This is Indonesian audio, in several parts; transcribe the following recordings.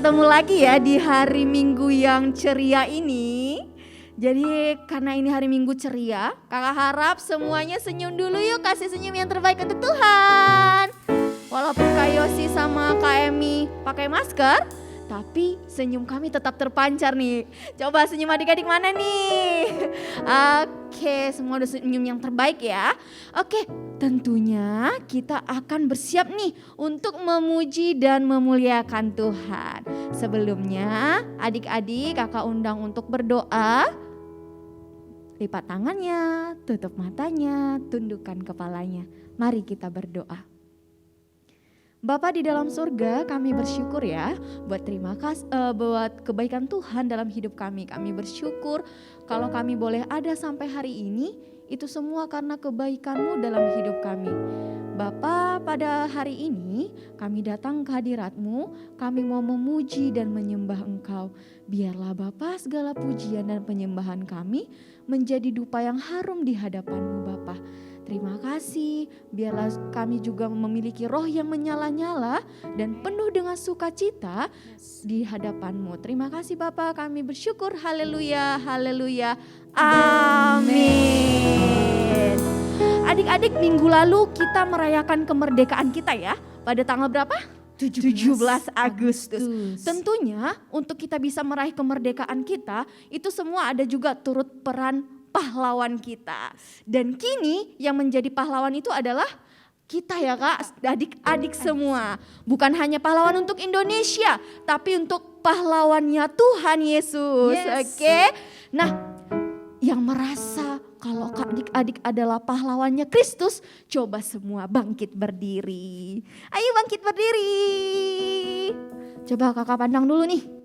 ketemu lagi ya di hari Minggu yang ceria ini. Jadi karena ini hari Minggu ceria, kakak harap semuanya senyum dulu yuk, kasih senyum yang terbaik untuk Tuhan. Walaupun Kak Yosi sama Kak Emi pakai masker, tapi senyum kami tetap terpancar nih. Coba senyum adik-adik mana nih? Oke, semua udah senyum yang terbaik ya. Oke, tentunya kita akan bersiap nih untuk memuji dan memuliakan Tuhan. Sebelumnya adik-adik kakak undang untuk berdoa. Lipat tangannya, tutup matanya, tundukkan kepalanya. Mari kita berdoa. Bapa di dalam surga, kami bersyukur ya buat buat kebaikan Tuhan dalam hidup kami. Kami bersyukur kalau kami boleh ada sampai hari ini, itu semua karena kebaikan-Mu dalam hidup kami. Bapa, pada hari ini kami datang ke hadirat-Mu, kami mau memuji dan menyembah Engkau. Biarlah Bapa segala pujian dan penyembahan kami menjadi dupa yang harum di hadapan-Mu Bapa. Terima kasih, biarlah kami juga memiliki roh yang menyala-nyala dan penuh dengan sukacita di hadapan-Mu. Terima kasih Bapa, kami bersyukur, haleluya, haleluya, amin. Adik-adik, minggu lalu kita merayakan kemerdekaan kita ya, pada tanggal berapa? 17 Agustus. Tentunya untuk kita bisa meraih kemerdekaan kita, itu semua ada juga turut peran pahlawan kita. Dan kini yang menjadi pahlawan itu adalah kita ya Kak, adik-adik semua. Bukan hanya pahlawan untuk Indonesia, tapi untuk pahlawannya Tuhan Yesus. Yes. Oke. Nah, yang merasa kalau adik-adik adalah pahlawannya Kristus, coba semua bangkit berdiri. Ayo bangkit berdiri. Coba kakak pandang dulu nih.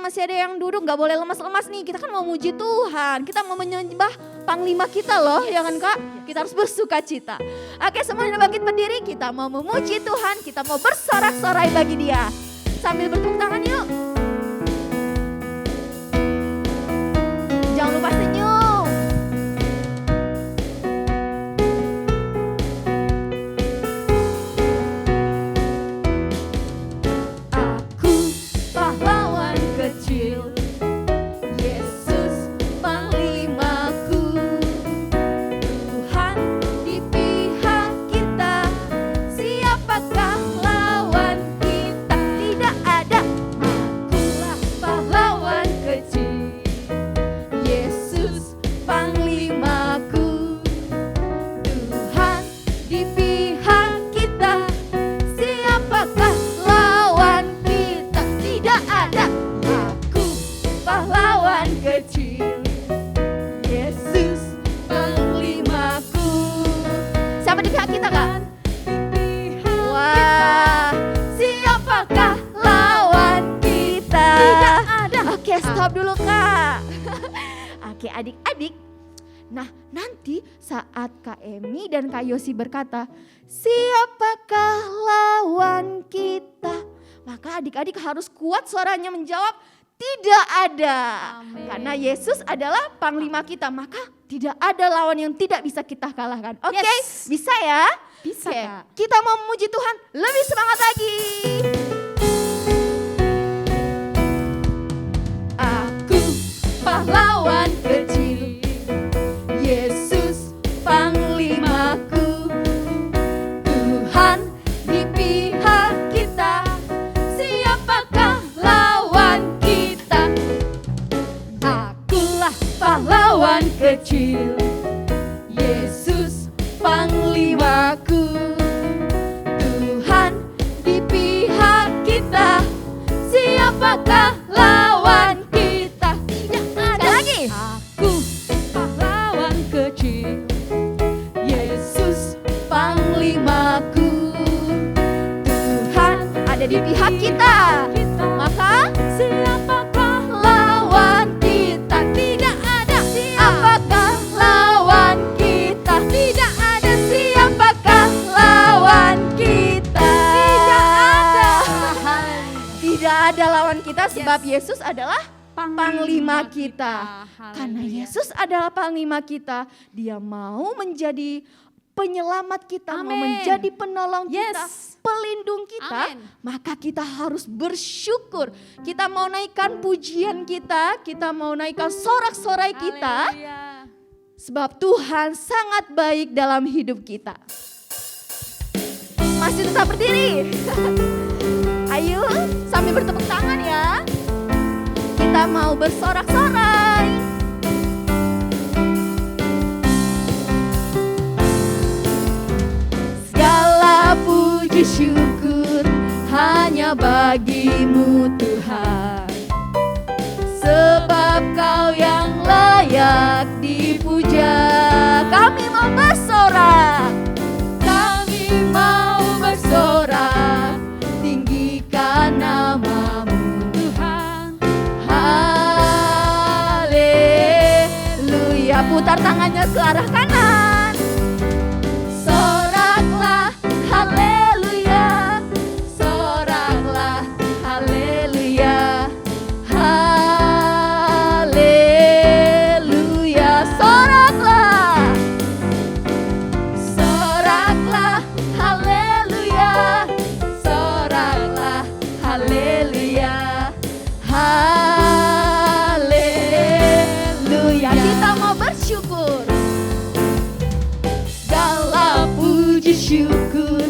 Masih ada yang duduk, gak boleh lemas-lemas nih. Kita kan mau muji Tuhan, kita mau menyembah Panglima kita loh, ya kan Kak? Kita harus bersuka cita. Oke, semuanya bangkit berdiri, kita mau memuji Tuhan, kita mau bersorak-sorai bagi Dia. Sambil bertepuk tangan yuk. Jangan lupa senyum. Stop dulu Kak. Oke adik-adik. Nah nanti saat Kak Emi dan Kak Yosi berkata, siapakah lawan kita? Maka adik-adik harus kuat suaranya menjawab, tidak ada. Amen. Karena Yesus adalah Panglima kita, maka tidak ada lawan yang tidak bisa kita kalahkan. Oke, yes. Bisa ya? Bisa. Kak. Kita mau memuji Tuhan, lebih semangat lagi. Pahlawan kecil, Yesus Panglimaku, Tuhan di pihak kita, siapakah lawan kita? Akulah pahlawan kecil, Yesus Panglimaku, Tuhan di pihak kita, siapakah lawan kita? Aku pahlawan kecil, Yesus Panglimaku, Tuhan ada di pihak kita. Maka siapakah lawan kita? Tidak ada. Siapakah lawan kita? Tidak ada. Siapakah lawan kita? Tidak ada. Tidak ada lawan kita sebab Yesus adalah Panglima kita. Karena Yesus adalah Panglima kita, Dia mau menjadi penyelamat kita, mau Amin. menjadi penolong kita, Yes. pelindung kita, Amin. maka kita harus bersyukur. Kita mau naikkan pujian kita mau naikkan sorak-sorai kita, Haleluya. sebab Tuhan sangat baik dalam hidup kita. Masih tetap berdiri. Ayo sambil bertepuk tangan ya. Kita mau bersorak-sorai. Segala puji syukur hanya bagimu Tuhan, sebab Kau yang layak dipuja. Kami mau bersorak, kami mau bersorak, tinggikan namamu Tuhan. Haleluya. Putar tangannya ke arah kanan. Soraklah haleluya, soraklah haleluya, haleluya. Soraklah, soraklah haleluya, soraklah haleluya, haleluya. Kita mau bersyukur. Segala puji syukur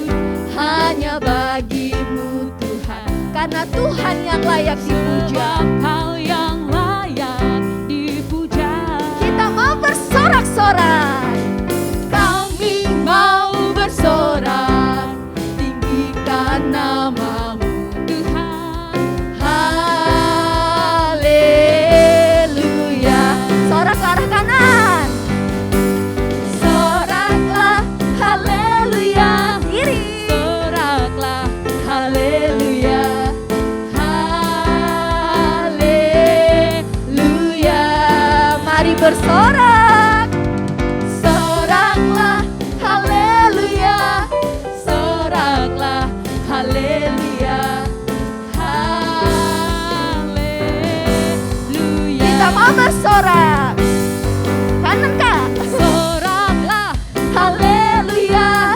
hanya bagimu Tuhan, karena Tuhan yang layak dipuja. Sebab Kau yang layak dipuja. Kita mau bersorak-sorak, kami mau bersorak, tinggikan namamu Tuhan. haleluya. Sorak ke arah kanan. Soraklah haleluya. Kiri. Soraklah Haleluya, haleluya. Mari bersorak. Soraklah haleluya, soraklah haleluya, haleluya. kita mau bersorak. Kanan Kak. Soraklah Haleluya,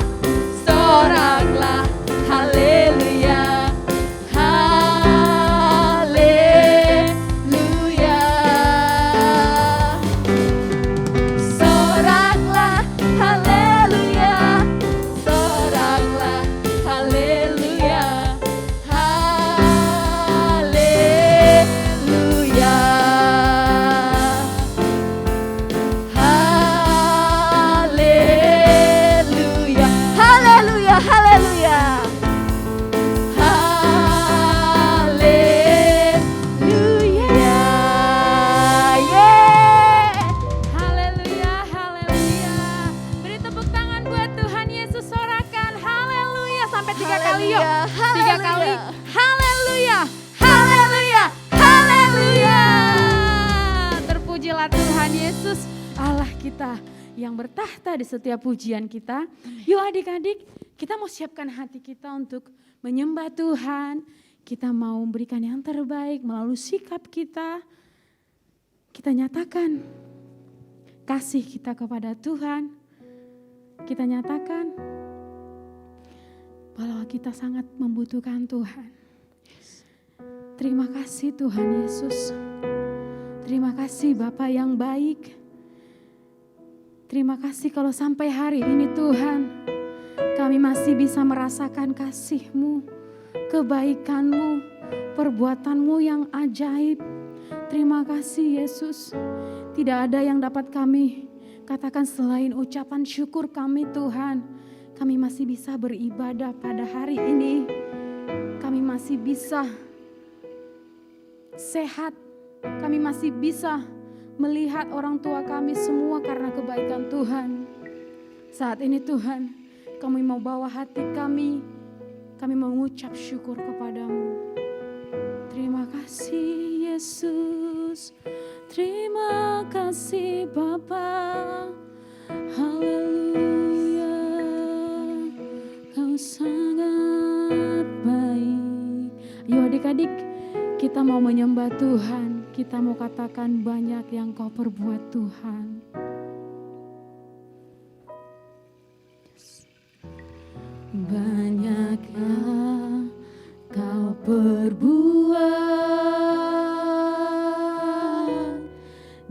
soraklah haleluya, haleluya. Soraklah haleluya, soraklah haleluya, haleluya. Haleluya, haleluya, haleluya. Haleluya. Yeah. Haleluya, haleluya. Beri tepuk tangan buat Tuhan Yesus, sorakan haleluya sampai 3 kali yuk. Haleluya, 3 kali. haleluya. Haleluya. Haleluya, haleluya. Terpujilah Tuhan Yesus, Allah kita yang bertahta di setiap pujian kita. Yuk adik-adik, kita mau siapkan hati kita untuk menyembah Tuhan. Kita mau memberikan yang terbaik melalui sikap kita. Kita nyatakan kasih kita kepada Tuhan. Kita nyatakan bahwa kita sangat membutuhkan Tuhan. Terima kasih Tuhan Yesus. Terima kasih Bapa yang baik. Terima kasih kalau sampai hari ini Tuhan, kami masih bisa merasakan kasih-Mu, kebaikan-Mu, perbuatan-Mu yang ajaib. Terima kasih Yesus. Tidak ada yang dapat kami katakan selain ucapan syukur kami Tuhan. Kami masih bisa beribadah pada hari ini. Kami masih bisa sehat. Kami masih bisa melihat orang tua kami semua karena kebaikan Tuhan. Saat ini Tuhan, kami mau bawa hati kami mengucap syukur kepadamu. Terima kasih Yesus, terima kasih Bapa. Haleluya, Kau sangat baik. Ayo adik-adik, kita mau menyembah Tuhan. Kita mau katakan banyak yang Kau perbuat Tuhan. Banyak yang kau perbuat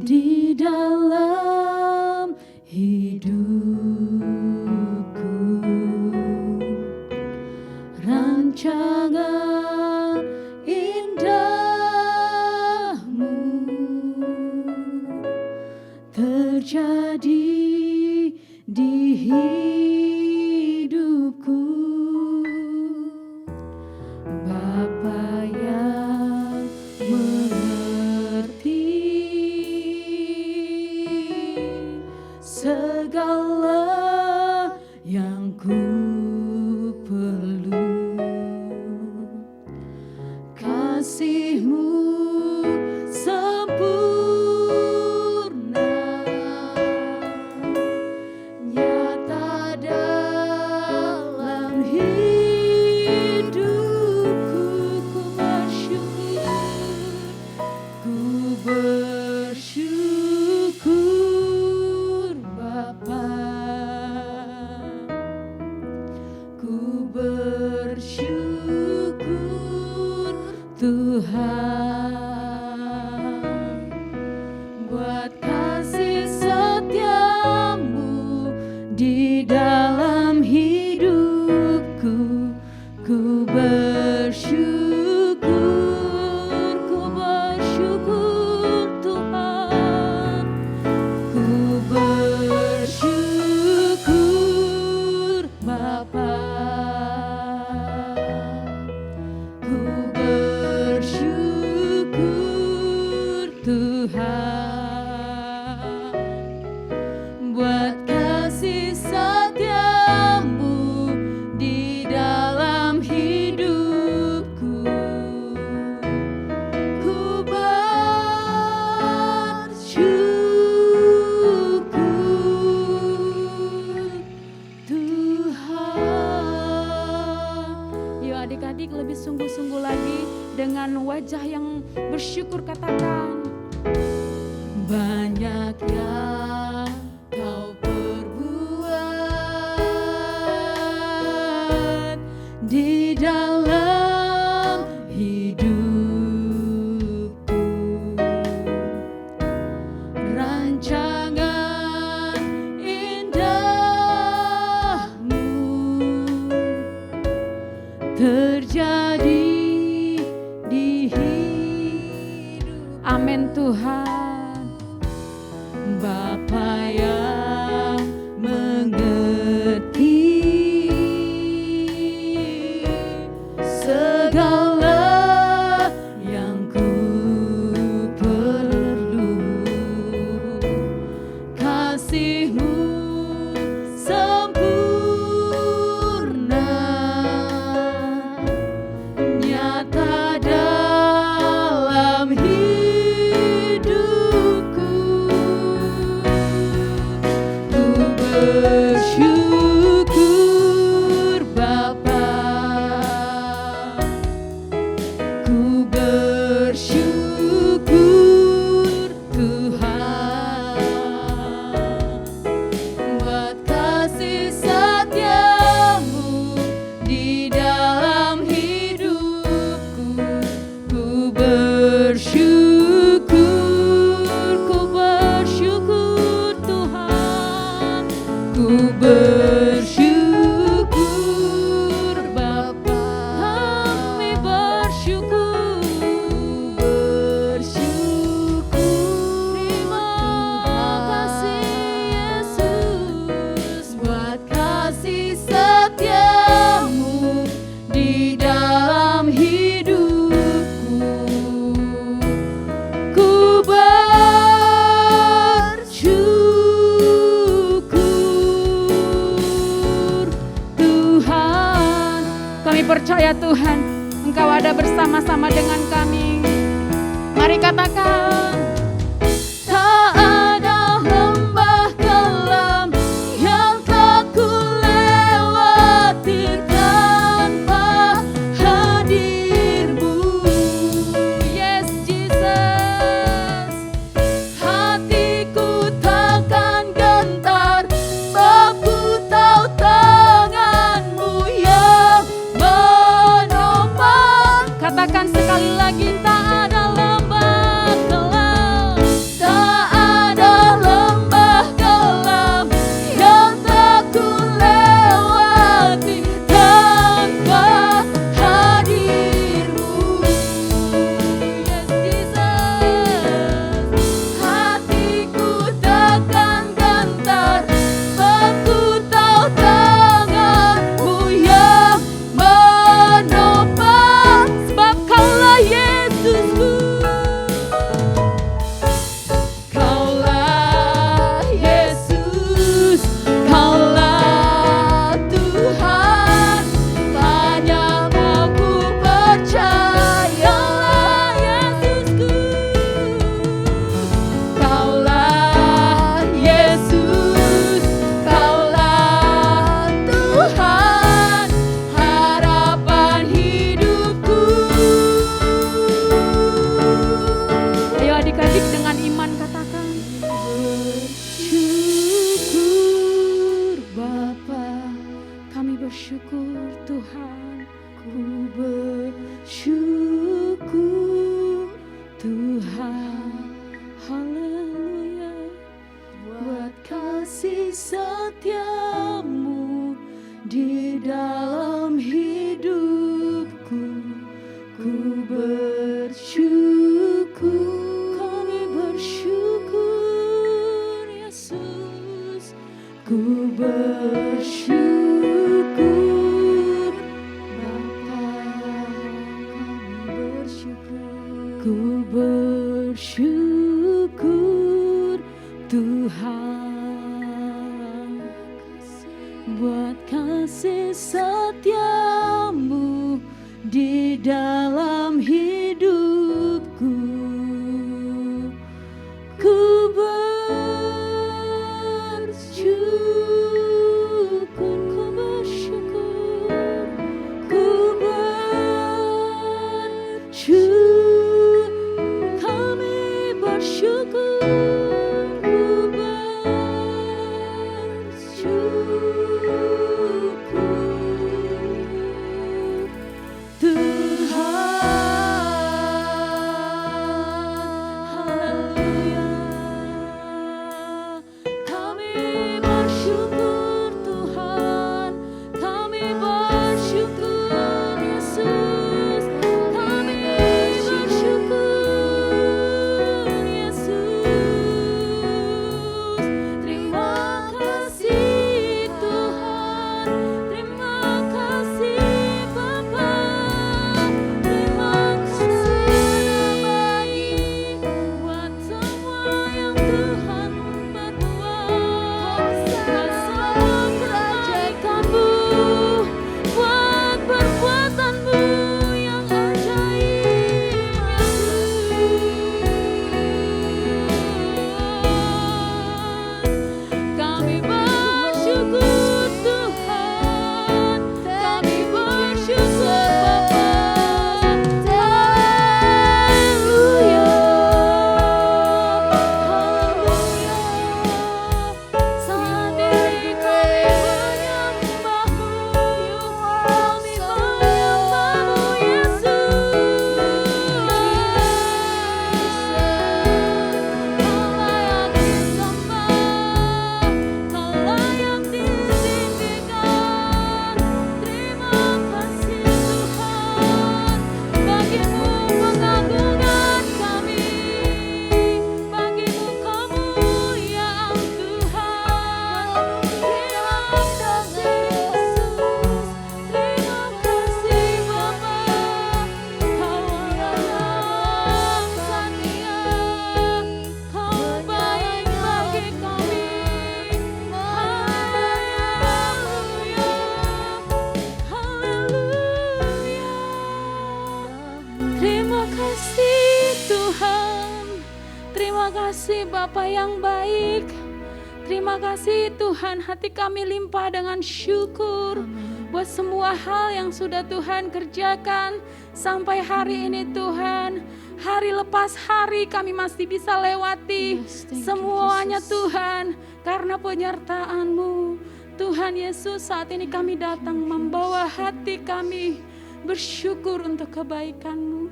di dalam hidupku, rancangan indahmu terjadi di hidupku. Bapa yang mengerti segala yang ku perlu, kasih-Mu sempurna nyata dalam hidupku. Ku bersyukur Bapa, ku bersyukur Tuhan buat kasih setiamu di dalam hidupku. Ku bersyukur Tuhan, ku bersyukur Bapa, ku bersyukur Tuhan buat kasih setiamu di dalam hidupku. Ku bersyukur Tuhan. Yuk adik-adik lebih sungguh-sungguh lagi dengan wajah yang bersyukur, katakan, banyak yang kau perbuat di dalam hidupku, rancangan indahmu terjadi di hidup. Amin Tuhan. Bapa yang mengerti segala yang ku perlu, kasih-Mu sempurna nyata dalam hidupku. Ku bersyukur Bapa, ku bersyukur Tuhan buat kasih setiamu di dalam hidupku. Ku bersyukur Tuhan, ku bersyukur Bapa, kami bersyukur. Terima kasih Yesus buat kasih setiamu di dalam hidupku. Ku bersyukur Tuhan. Kami percaya Tuhan, Engkau ada bersama-sama dengan kami. Mari katakan, tak ada lembah kelam yang tak ku lewati tanpa hadir-Mu. Yes Jesus, hatiku takkan gentar, sebab ku tahu tangan-Mu bersyukur Tuhan, ku bersyukur Tuhan. Haleluya, buat kasih setiamu di dalam hidupku, ku bersyukur. Kami bersyukur Yesus, ku bersyukur Bapa, kami bersyukur, ku bersyukur Tuhan, buat kasih setiamu di dalam hidupku, ku bersyukur, ku bersyukur, ku bersyukur, kami bersyukur, ku bersyukur Tuhan. Haleluya, kami bersyukur Tuhan, kami bersyukur Yesus, kami bersyukur Yesus. Terima kasih Tuhan, terima kasih Bapa, terima kasih buat semua yang Tuhan perbuat, buat semua kebaikan-Mu, buat perbuatan-Mu yang ajaib Yesus. Kami bersyukur Tuhan, kami bersyukur Bapa. Haleluya, haleluya. Saat ini kami menyembah-Mu, kami menyembah-Mu Yesus. Kau layak disembah, kau layak ditinggikan. Terima kasih Tuhan, bagimu pengagungan kami, bagimu kemuliaan Tuhan. Terima kasih Yesus, terima kasih Bapa, Kau Allah yang setia, Kau baik bagi kami. Haleluya, haleluya. Terima kasih Tuhan, terima kasih Bapa yang baik. Terima kasih Tuhan, hati kami limpah dengan syukur buat semua hal yang sudah Tuhan kerjakan sampai hari ini Tuhan. Hari lepas hari kami masih bisa lewati semuanya Tuhan, karena penyertaan-Mu. Tuhan Yesus, saat ini kami datang membawa hati kami bersyukur untuk kebaikan-Mu.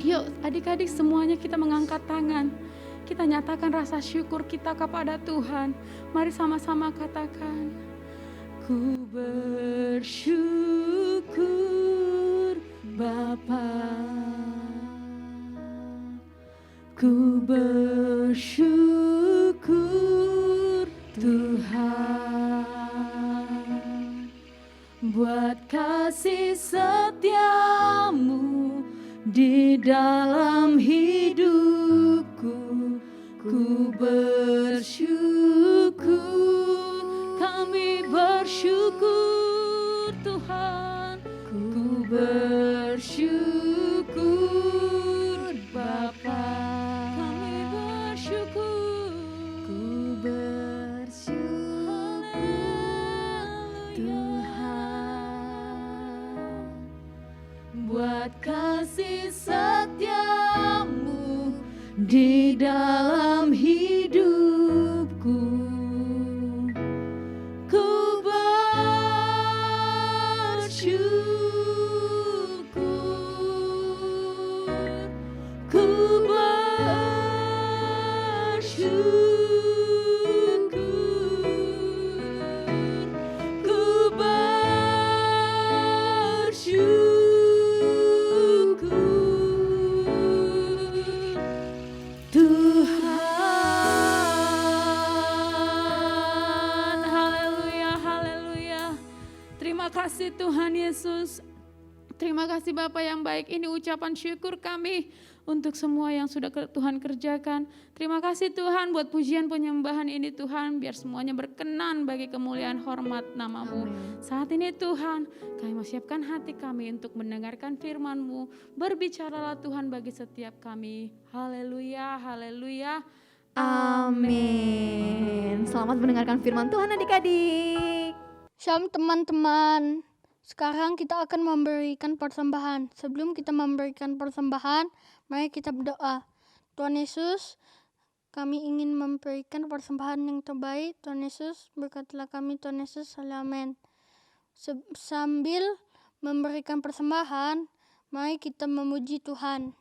Yuk adik-adik semuanya kita mengangkat tangan. Kita nyatakan rasa syukur kita kepada Tuhan. Mari sama-sama katakan. Ku bersyukur Bapa, ku bersyukur Tuhan, buat kasih setiamu di dalam hidupku. Ku bersyukur, kami bersyukur Tuhan. Ku bersyukur Bapa, kami bersyukur. Ku bersyukur Tuhan, buat kasih setiamu di dalam hidupku. Ku bersyukur kasih Tuhan Yesus. Terima kasih Bapa yang baik. Ini ucapan syukur kami untuk semua yang sudah Tuhan kerjakan. Terima kasih Tuhan buat pujian penyembahan ini Tuhan. Biar semuanya berkenan bagi kemuliaan hormat nama-Mu. Saat ini Tuhan, kami mau siapkan hati kami untuk mendengarkan firman-Mu. Berbicaralah Tuhan bagi setiap kami. Haleluya, haleluya. Amin. Selamat mendengarkan firman Tuhan adik-adik. Shalom teman-teman. Sekarang kita akan memberikan persembahan. Sebelum kita memberikan persembahan, mari kita berdoa. Tuhan Yesus, kami ingin memberikan persembahan yang terbaik. Tuhan Yesus, berkatilah kami Tuhan Yesus. Amin. Sambil memberikan persembahan, mari kita memuji Tuhan.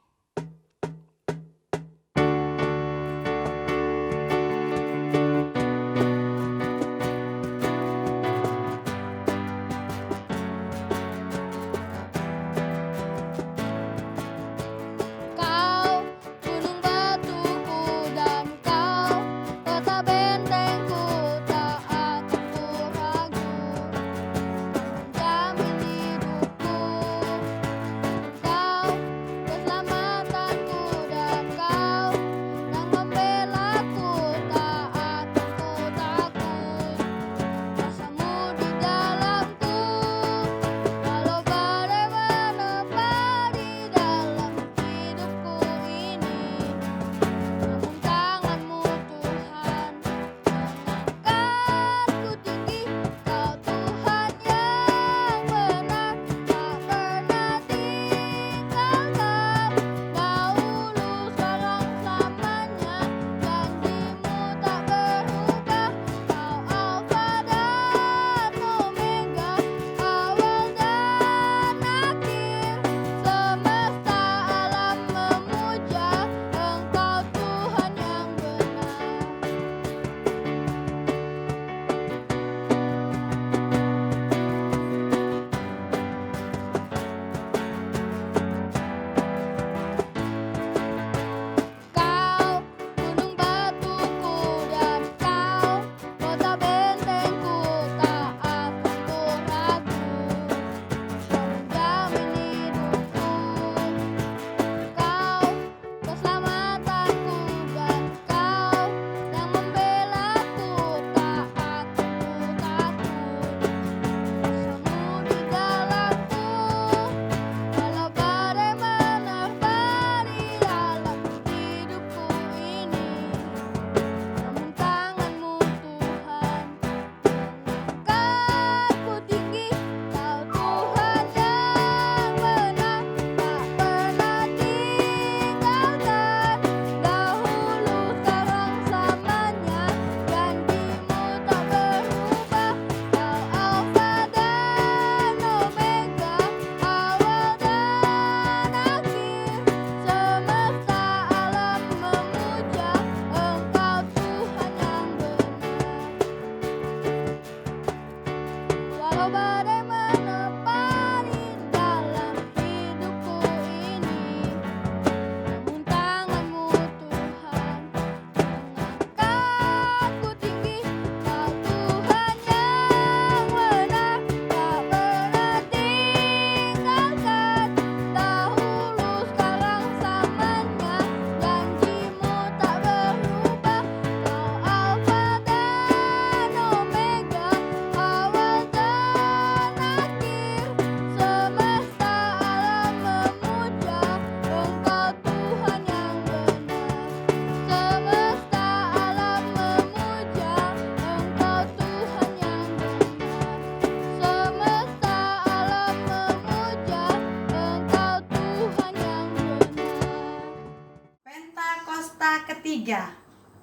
Ketiga,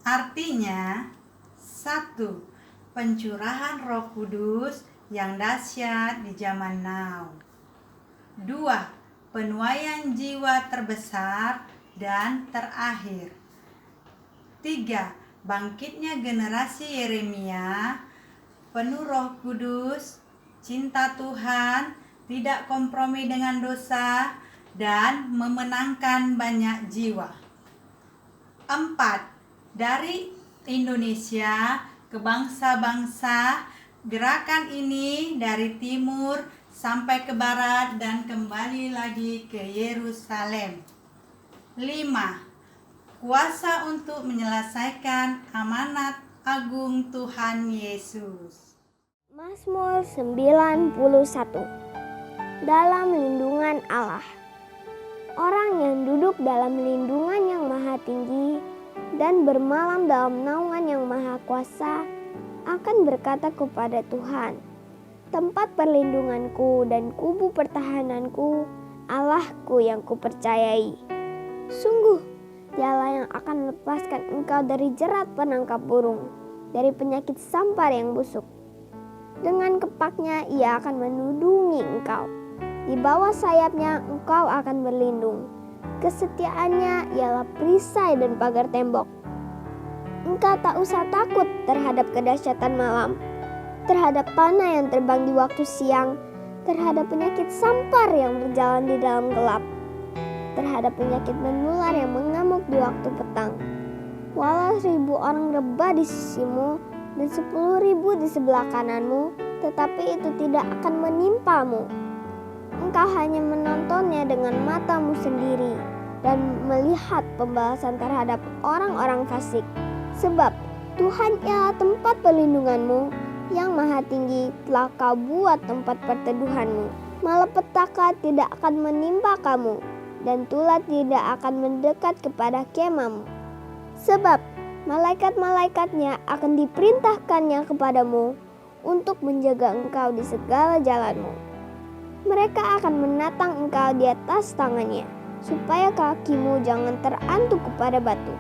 artinya 1. Pencurahan Roh Kudus yang dahsyat di zaman now. 2. Penuaian jiwa terbesar dan terakhir. 3. Bangkitnya generasi Yeremia, penuh Roh Kudus, cinta Tuhan, tidak kompromi dengan dosa, dan memenangkan banyak jiwa. 4. Dari Indonesia ke bangsa-bangsa, Gerakan ini dari timur sampai ke barat dan kembali lagi ke Yerusalem. 5. Kuasa untuk menyelesaikan amanat agung Tuhan Yesus. Mazmur 91. Dalam lindungan Allah. Orang yang duduk dalam lindungan yang maha tinggi dan bermalam dalam naungan yang maha kuasa akan berkata kepada Tuhan, tempat perlindunganku dan kubu pertahananku, Allahku yang kupercayai. Sungguh, Dialah yang akan melepaskan engkau dari jerat penangkap burung, dari penyakit sampar yang busuk. Dengan kepaknya ia akan menudungi engkau. Di bawah sayapnya engkau akan berlindung. Kesetiaannya ialah perisai dan pagar tembok. Engkau tak usah takut terhadap kedahsyatan malam, terhadap panah yang terbang di waktu siang, terhadap penyakit sampar yang berjalan di dalam gelap, terhadap penyakit menular yang mengamuk di waktu petang. Walau 1.000 orang rebah di sisimu dan 10.000 di sebelah kananmu, tetapi itu tidak akan menimpamu. Engkau hanya menontonnya dengan matamu sendiri dan melihat pembalasan terhadap orang-orang fasik. Sebab Tuhan ialah tempat perlindunganmu, yang maha tinggi telah kau buat tempat perteduhanmu. Malapetaka tidak akan menimpa kamu, dan tulah tidak akan mendekat kepada kemahmu. Sebab malaikat-malaikatnya akan diperintahkannya kepadamu untuk menjaga engkau di segala jalanmu. Mereka akan menatang engkau di atas tangannya, supaya kakimu jangan terantuk kepada batu.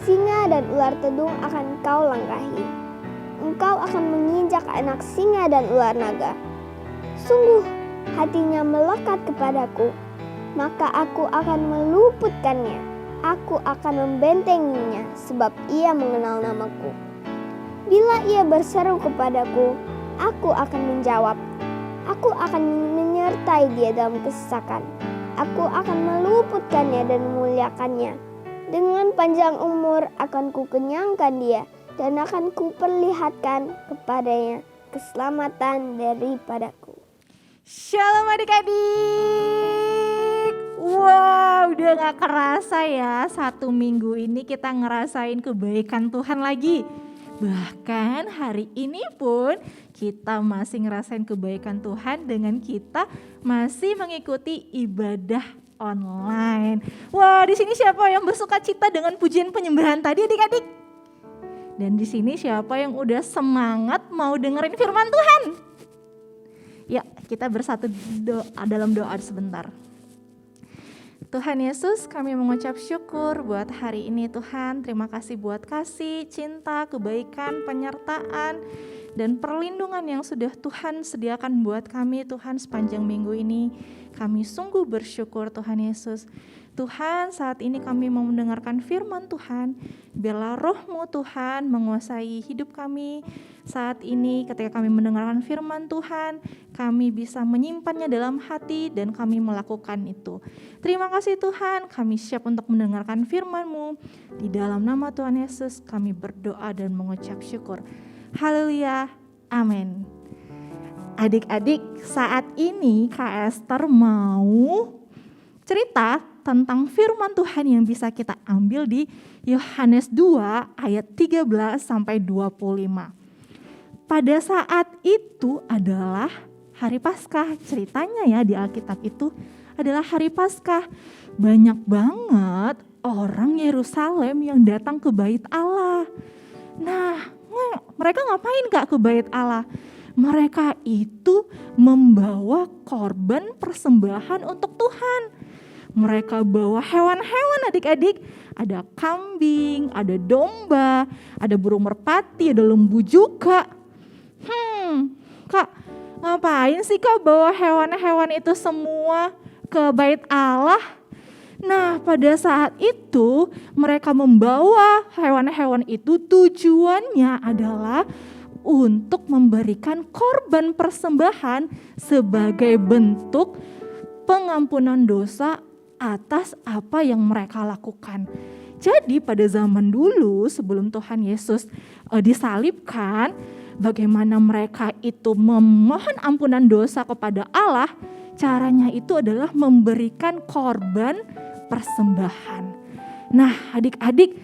Singa dan ular tedung akan kau langkahi. Engkau akan menginjak anak singa dan ular naga. Sungguh, hatinya melekat kepadaku, maka aku akan meluputkannya. Aku akan membentenginya, sebab ia mengenal namaku. Bila ia berseru kepadaku, aku akan menjawab. Aku akan menyertai dia dalam kesesakan. Aku akan meluputkannya dan memuliakannya. Dengan panjang umur akan kukenyangkan dia, dan akan kuperlihatkan kepadanya keselamatan daripadaku. Shalom adik-adik. Wow, udah gak kerasa ya, 1 minggu ini kita ngerasain kebaikan Tuhan lagi. Bahkan hari ini pun kita masih ngerasain kebaikan Tuhan dengan kita masih mengikuti ibadah online. Wah, di sini siapa yang bersuka cita dengan pujian penyembahan tadi adik-adik? Dan di sini siapa yang udah semangat mau dengerin firman Tuhan? Ya, kita bersatu dalam doa sebentar. Tuhan Yesus, kami mengucap syukur buat hari ini Tuhan. Terima kasih buat kasih, cinta, kebaikan, penyertaan, dan perlindungan yang sudah Tuhan sediakan buat kami Tuhan sepanjang minggu ini. Kami sungguh bersyukur Tuhan Yesus. Tuhan, saat ini kami mau mendengarkan firman Tuhan. Biarlah roh-Mu Tuhan menguasai hidup kami. Saat ini ketika kami mendengarkan firman Tuhan, kami bisa menyimpannya dalam hati dan kami melakukan itu. Terima kasih Tuhan, kami siap untuk mendengarkan firman-Mu. Di dalam nama Tuhan Yesus kami berdoa dan mengucap syukur. Haleluya, amin. Adik-adik, saat ini Kak Esther mau cerita tentang firman Tuhan yang bisa kita ambil di Yohanes 2 ayat 13 sampai 25. Pada saat itu adalah hari Paskah. Ceritanya ya di Alkitab itu adalah hari Paskah. Banyak banget orang Yerusalem yang datang ke bait Allah. Nah, mereka ngapain Kak ke bait Allah? Mereka itu membawa korban persembahan untuk Tuhan. Mereka bawa hewan-hewan adik-adik. Ada kambing, ada domba, ada burung merpati, ada lembu juga. Kak, ngapain sih Kak bawa hewan-hewan itu semua ke bait Allah? Nah, pada saat itu mereka membawa hewan-hewan itu tujuannya adalah untuk memberikan korban persembahan sebagai bentuk pengampunan dosa atas apa yang mereka lakukan. Jadi pada zaman dulu sebelum Tuhan Yesus disalibkan, bagaimana mereka itu memohon ampunan dosa kepada Allah, caranya itu adalah memberikan korban persembahan. Nah, adik-adik,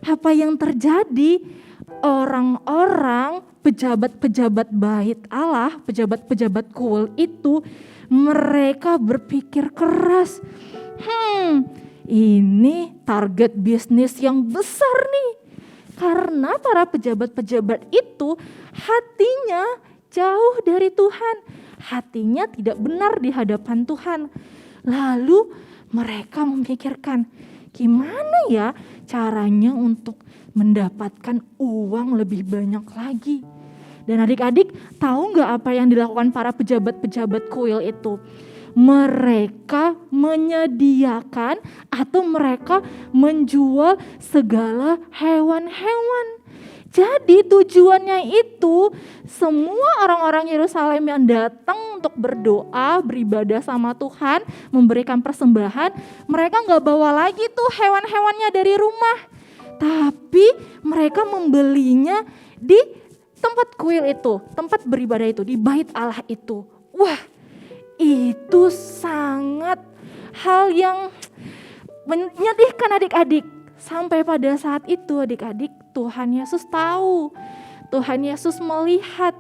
apa yang terjadi? Orang-orang pejabat-pejabat bait Allah, pejabat-pejabat kuil itu, mereka berpikir keras. Ini target bisnis yang besar nih. Karena para pejabat-pejabat itu hatinya jauh dari Tuhan. Hatinya tidak benar di hadapan Tuhan. Lalu mereka memikirkan, gimana ya caranya untuk mendapatkan uang lebih banyak lagi. Dan adik-adik tahu gak apa yang dilakukan para pejabat-pejabat kuil itu? Mereka menyediakan atau mereka menjual segala hewan-hewan. Jadi tujuannya itu semua orang-orang Yerusalem yang datang untuk berdoa, beribadah sama Tuhan, memberikan persembahan, mereka gak bawa lagi tuh hewan-hewannya dari rumah. Tapi mereka membelinya di tempat kuil itu, tempat beribadah itu, di bait Allah itu. Wah, itu sangat hal yang menyedihkan adik-adik. Sampai pada saat itu adik-adik, Tuhan Yesus tahu, Tuhan Yesus melihat,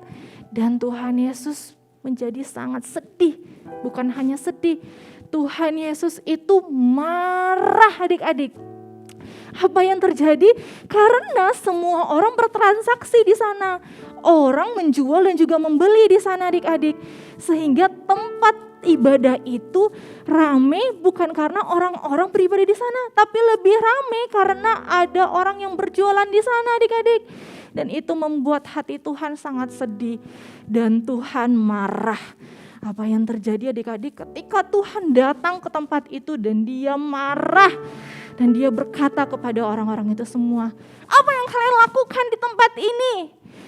dan Tuhan Yesus menjadi sangat sedih. Bukan hanya sedih, Tuhan Yesus itu marah adik-adik. Apa yang terjadi? Karena semua orang bertransaksi di sana. Orang menjual dan juga membeli di sana adik-adik. Sehingga tempat ibadah itu rame bukan karena orang-orang beribadah di sana, tapi lebih rame karena ada orang yang berjualan di sana adik-adik. Dan itu membuat hati Tuhan sangat sedih dan Tuhan marah. Apa yang terjadi adik-adik ketika Tuhan datang ke tempat itu dan dia marah. Dan dia berkata kepada orang-orang itu semua, apa yang kalian lakukan di tempat ini?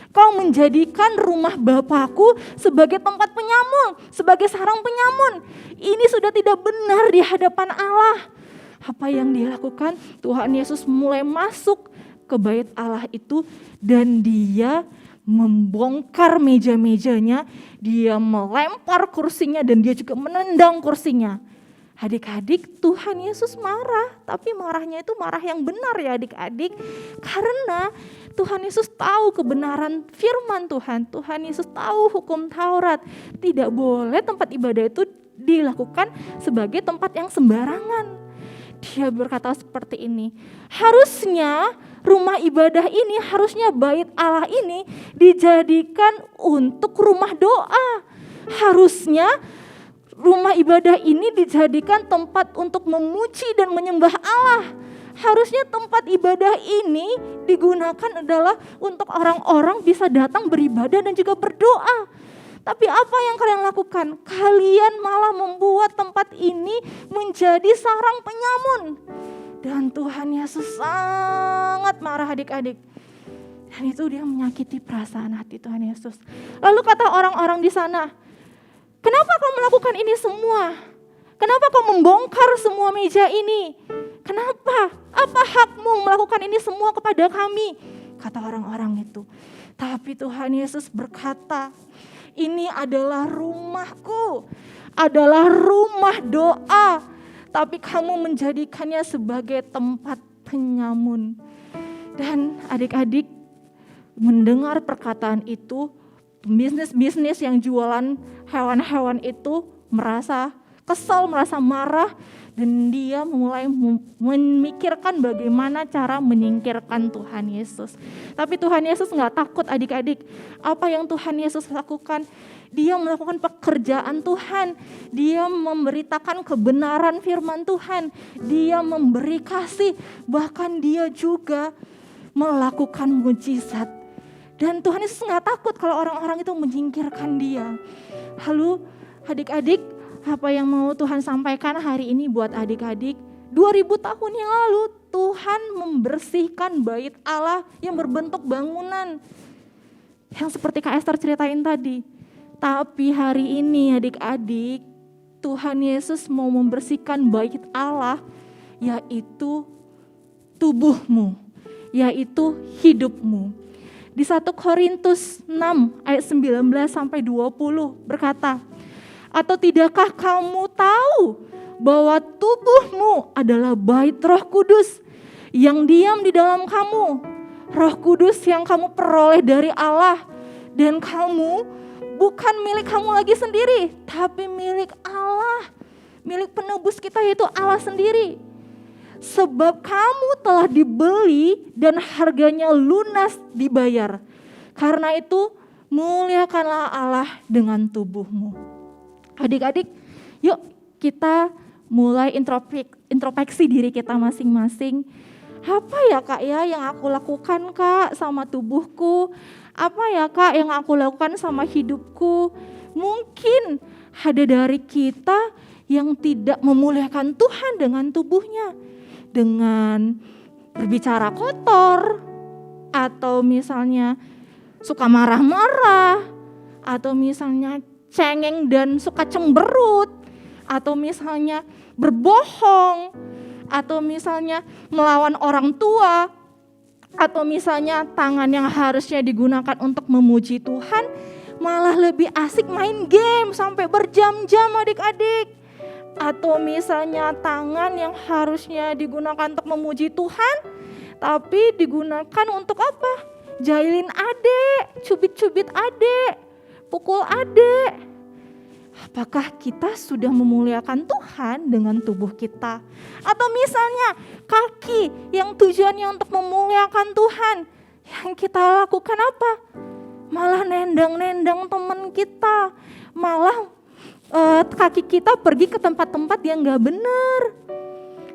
Kau menjadikan rumah Bapakku sebagai tempat penyamun, sebagai sarang penyamun. Ini sudah tidak benar di hadapan Allah. Apa yang dia lakukan? Tuhan Yesus mulai masuk ke bait Allah itu dan dia membongkar meja-mejanya, dia melempar kursinya dan dia juga menendang kursinya. Adik-adik, Tuhan Yesus marah, tapi marahnya itu marah yang benar ya adik-adik. Karena Tuhan Yesus tahu kebenaran firman Tuhan. Tuhan Yesus tahu hukum Taurat. Tidak boleh tempat ibadah itu dilakukan sebagai tempat yang sembarangan. Dia berkata seperti ini, harusnya rumah ibadah ini, harusnya bait Allah ini dijadikan untuk rumah doa. Harusnya rumah ibadah ini dijadikan tempat untuk memuji dan menyembah Allah. Harusnya tempat ibadah ini digunakan adalah untuk orang-orang bisa datang beribadah dan juga berdoa. Tapi apa yang kalian lakukan? Kalian malah membuat tempat ini menjadi sarang penyamun. Dan Tuhan Yesus sangat marah adik-adik. Dan itu dia menyakiti perasaan hati Tuhan Yesus. Lalu kata orang-orang di sana, kenapa kau melakukan ini semua? Kenapa kau membongkar semua meja ini? Kenapa? Apa hakmu melakukan ini semua kepada kami? Kata orang-orang itu. Tapi Tuhan Yesus berkata, ini adalah rumahku, adalah rumah doa. Tapi kamu menjadikannya sebagai tempat penyamun. Dan adik-adik mendengar perkataan itu, bisnis-bisnis yang jualan hewan-hewan itu merasa kesal, merasa marah, dan dia mulai memikirkan bagaimana cara menyingkirkan Tuhan Yesus. Tapi Tuhan Yesus gak takut adik-adik. Apa yang Tuhan Yesus lakukan? Dia melakukan pekerjaan Tuhan. Dia memberitakan kebenaran firman Tuhan. Dia memberi kasih. Bahkan dia juga melakukan mujizat. Dan Tuhan Yesus gak takut kalau orang-orang itu menyingkirkan dia. Lalu adik-adik, apa yang mau Tuhan sampaikan hari ini buat adik-adik? 2000 tahun yang lalu Tuhan membersihkan bait Allah yang berbentuk bangunan. Yang seperti Kak Esther ceritain tadi. Tapi hari ini adik-adik, Tuhan Yesus mau membersihkan bait Allah, yaitu tubuhmu, yaitu hidupmu. Di 1 Korintus 6 ayat 19 sampai 20 berkata, atau tidakkah kamu tahu bahwa tubuhmu adalah bait Roh Kudus yang diam di dalam kamu, Roh Kudus yang kamu peroleh dari Allah, dan kamu bukan milik kamu lagi sendiri, tapi milik Allah, milik penebus kita yaitu Allah sendiri. Sebab kamu telah dibeli dan harganya lunas dibayar. Karena itu muliakanlah Allah dengan tubuhmu. Adik-adik, yuk kita mulai introspeksi diri kita masing-masing. Apa ya Kak ya yang aku lakukan Kak sama tubuhku? Apa ya Kak yang aku lakukan sama hidupku? Mungkin ada dari kita yang tidak memuliakan Tuhan dengan tubuhnya. Dengan berbicara kotor, atau misalnya suka marah-marah, atau misalnya cengeng dan suka cemberut, atau misalnya berbohong, atau misalnya melawan orang tua, atau misalnya tangan yang harusnya digunakan untuk memuji Tuhan malah lebih asik main game sampai berjam-jam adik-adik. Atau misalnya tangan yang harusnya digunakan untuk memuji Tuhan tapi digunakan untuk apa? Jahilin adik, cubit-cubit adik, pukul adik. Apakah kita sudah memuliakan Tuhan dengan tubuh kita? Atau misalnya kaki yang tujuannya untuk memuliakan Tuhan, yang kita lakukan apa? Malah nendang-nendang teman kita, malah kaki kita pergi ke tempat-tempat yang gak benar.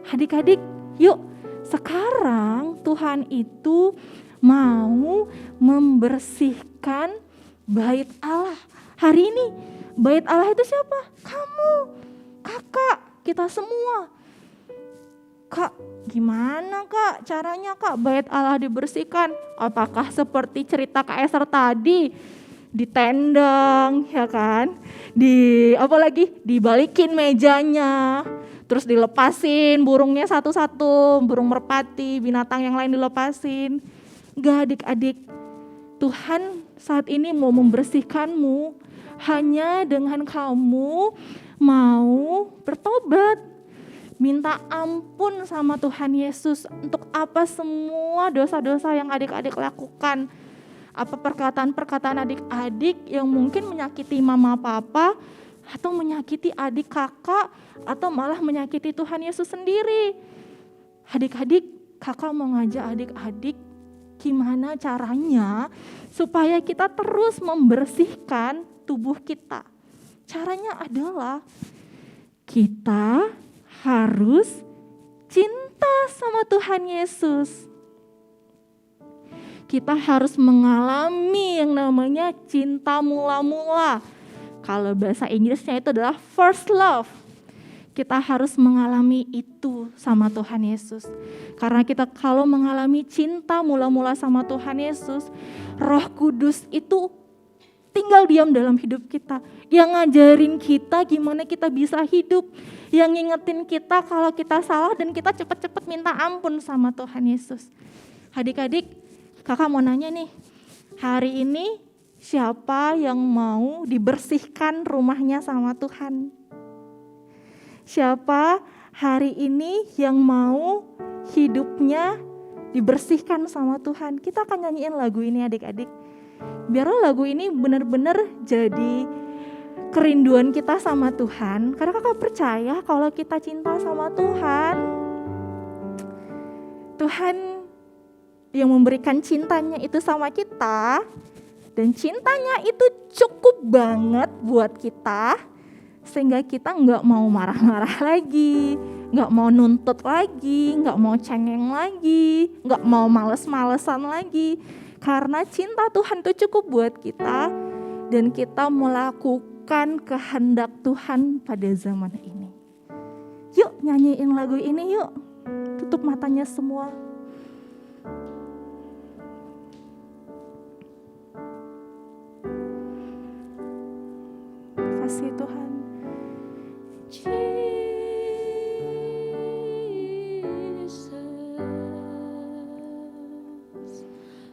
Adik-adik, yuk sekarang Tuhan itu mau membersihkan bait Allah. Hari ini bait Allah itu siapa? Kamu, kakak, kita semua. Kak, gimana Kak caranya Kak bait Allah dibersihkan? Apakah seperti cerita Kak Esther tadi? Ditendang ya kan, apalagi dibalikin mejanya, terus dilepasin burungnya satu-satu, burung merpati, binatang yang lain dilepasin. Enggak adik-adik, Tuhan saat ini mau membersihkanmu hanya dengan kamu mau bertobat, minta ampun sama Tuhan Yesus untuk apa semua dosa-dosa yang adik-adik lakukan. Apa perkataan-perkataan adik-adik yang mungkin menyakiti mama papa, atau menyakiti adik kakak, atau malah menyakiti Tuhan Yesus sendiri. Adik-adik, kakak mau ngajak adik-adik gimana caranya supaya kita terus membersihkan tubuh kita. Caranya adalah kita harus cinta sama Tuhan Yesus. Kita harus mengalami yang namanya cinta mula-mula. Kalau bahasa Inggrisnya itu adalah first love. Kita harus mengalami itu sama Tuhan Yesus. Karena kita kalau mengalami cinta mula-mula sama Tuhan Yesus, Roh Kudus itu tinggal diam dalam hidup kita. Yang ngajarin kita gimana kita bisa hidup. Yang ngingetin kita kalau kita salah dan kita cepat-cepat minta ampun sama Tuhan Yesus. Adik-adik, kakak mau nanya nih, hari ini siapa yang mau dibersihkan rumahnya sama Tuhan? Siapa hari ini yang mau hidupnya dibersihkan sama Tuhan? Kita akan nyanyiin lagu ini adik-adik. Biar lagu ini benar-benar jadi kerinduan kita sama Tuhan. Karena kakak percaya kalau kita cinta sama Tuhan, Tuhan yang memberikan cintanya itu sama kita, dan cintanya itu cukup banget buat kita, sehingga kita gak mau marah-marah lagi, gak mau nuntut lagi, gak mau cengeng lagi, gak mau males-malesan lagi. Karena cinta Tuhan itu cukup buat kita, dan kita melakukan kehendak Tuhan pada zaman ini. Yuk nyanyiin lagu ini yuk, tutup matanya semua. Kasih Tuhan. Jesus,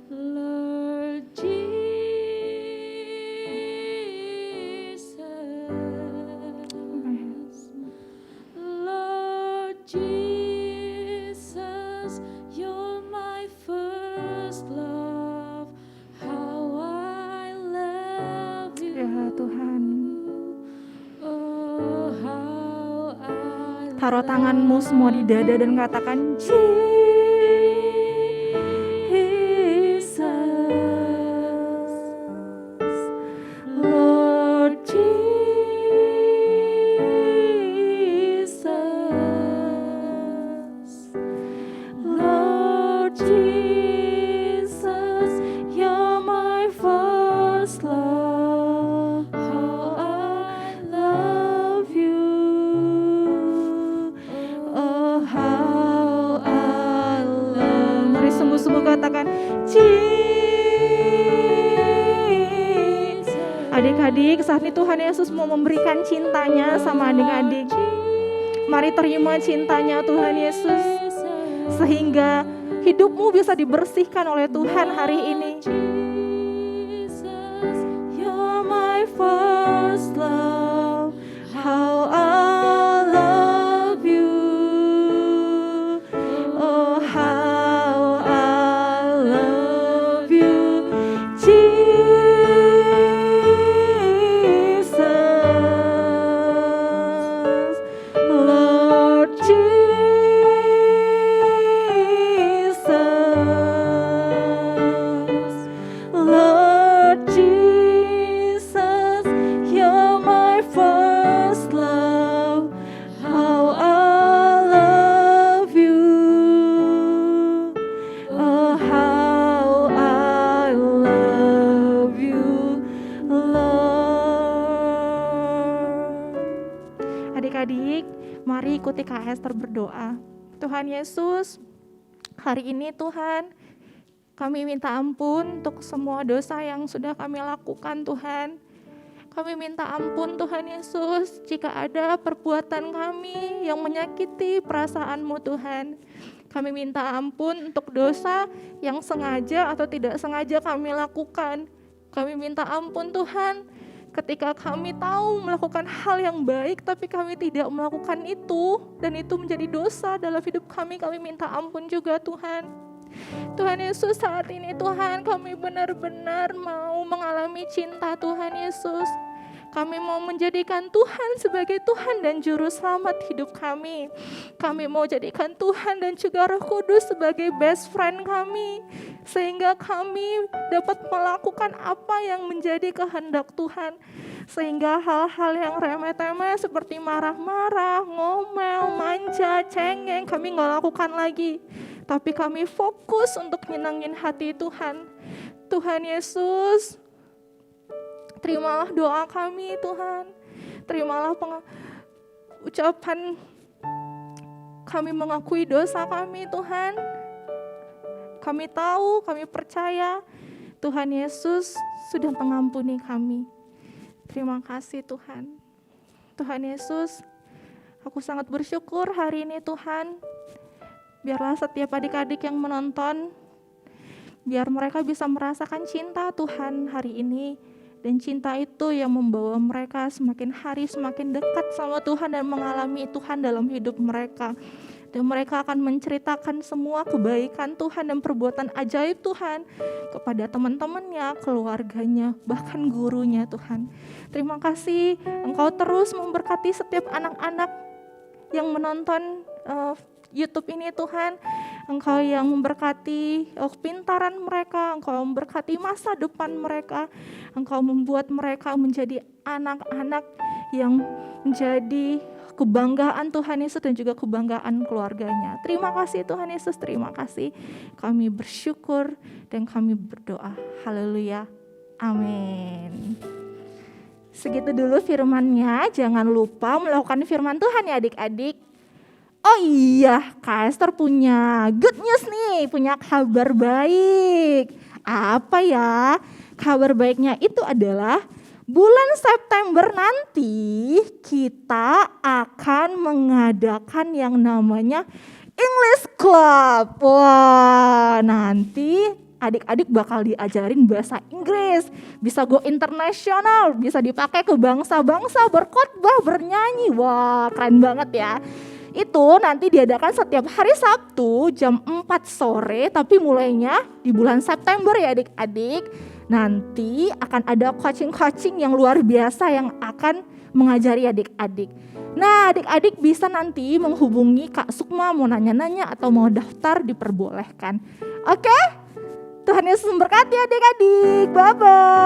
Lord Taruh tanganmu semua di dada dan katakan Jesus, Lord Jesus, Lord Jesus, you're my first love. How I love you. Oh, how I love. Mari sungguh-sungguh katakan Jesus. Adik-adik, saat ini Tuhan Yesus mau memberikan cintanya sama adik-adik. Mari terima cintanya Tuhan Yesus, sehingga hidupmu bisa dibersihkan oleh Tuhan hari ini. Jesus, you're my first love. How I love you. Oh, how I love you. Jesus, Lord Jesus, Lord Jesus, you're my first love. How I love you. Oh, how I love you, Lord. Adik-adik, mari ikuti Kak Esther berdoa. Tuhan Yesus, hari ini Tuhan, kami minta ampun untuk semua dosa yang sudah kami lakukan Tuhan. Kami minta ampun Tuhan Yesus jika ada perbuatan kami yang menyakiti perasaan-Mu Tuhan. Kami minta ampun untuk dosa yang sengaja atau tidak sengaja kami lakukan. Kami minta ampun Tuhan ketika kami tahu melakukan hal yang baik tapi kami tidak melakukan itu dan itu menjadi dosa dalam hidup kami minta ampun juga Tuhan. Tuhan Yesus, saat ini Tuhan, kami benar-benar mau mengalami cinta Tuhan Yesus. Kami mau menjadikan Tuhan sebagai Tuhan dan Juru Selamat hidup kami. Kami mau jadikan Tuhan dan juga Roh Kudus sebagai best friend kami, sehingga kami dapat melakukan apa yang menjadi kehendak Tuhan. Sehingga hal-hal yang remeh-temeh seperti marah-marah, ngomel, manja, cengeng, kami nggak lakukan lagi. Tapi kami fokus untuk nyenangin hati Tuhan. Tuhan Yesus, terimalah doa kami Tuhan. Terimalah ucapan kami mengakui dosa kami Tuhan. Kami tahu, kami percaya Tuhan Yesus sudah mengampuni kami. Terima kasih Tuhan. Tuhan Yesus, aku sangat bersyukur hari ini Tuhan. Biarlah setiap adik-adik yang menonton, biar mereka bisa merasakan cinta Tuhan hari ini. Dan cinta itu yang membawa mereka semakin hari semakin dekat sama Tuhan dan mengalami Tuhan dalam hidup mereka. Dan mereka akan menceritakan semua kebaikan Tuhan dan perbuatan ajaib Tuhan kepada teman-temannya, keluarganya, bahkan gurunya Tuhan. Terima kasih Engkau terus memberkati setiap anak-anak yang menonton YouTube ini Tuhan. Engkau yang memberkati kepintaran mereka, Engkau memberkati masa depan mereka. Engkau membuat mereka menjadi anak-anak yang menjadi kebanggaan Tuhan Yesus dan juga kebanggaan keluarganya. Terima kasih Tuhan Yesus, terima kasih. Kami bersyukur dan kami berdoa. Haleluya. Amin. Segitu dulu firman-Nya. Jangan lupa melakukan firman Tuhan ya adik-adik. Oh iya, Kak Esther punya good news nih, punya kabar baik. Apa ya? Kabar baiknya itu adalah bulan September nanti kita akan mengadakan yang namanya English Club. Wah, nanti adik-adik bakal diajarin bahasa Inggris, bisa go internasional, bisa dipakai ke bangsa-bangsa, berkhotbah, bernyanyi. Wah, keren banget ya. Itu nanti diadakan setiap hari Sabtu jam 4 sore, tapi mulainya di bulan September ya adik-adik. Nanti akan ada coaching-coaching yang luar biasa yang akan mengajari adik-adik. Nah, adik-adik bisa nanti menghubungi Kak Sukma, mau nanya-nanya atau mau daftar diperbolehkan. Oke? Tuhan Yesus memberkati adik-adik. Bye-bye.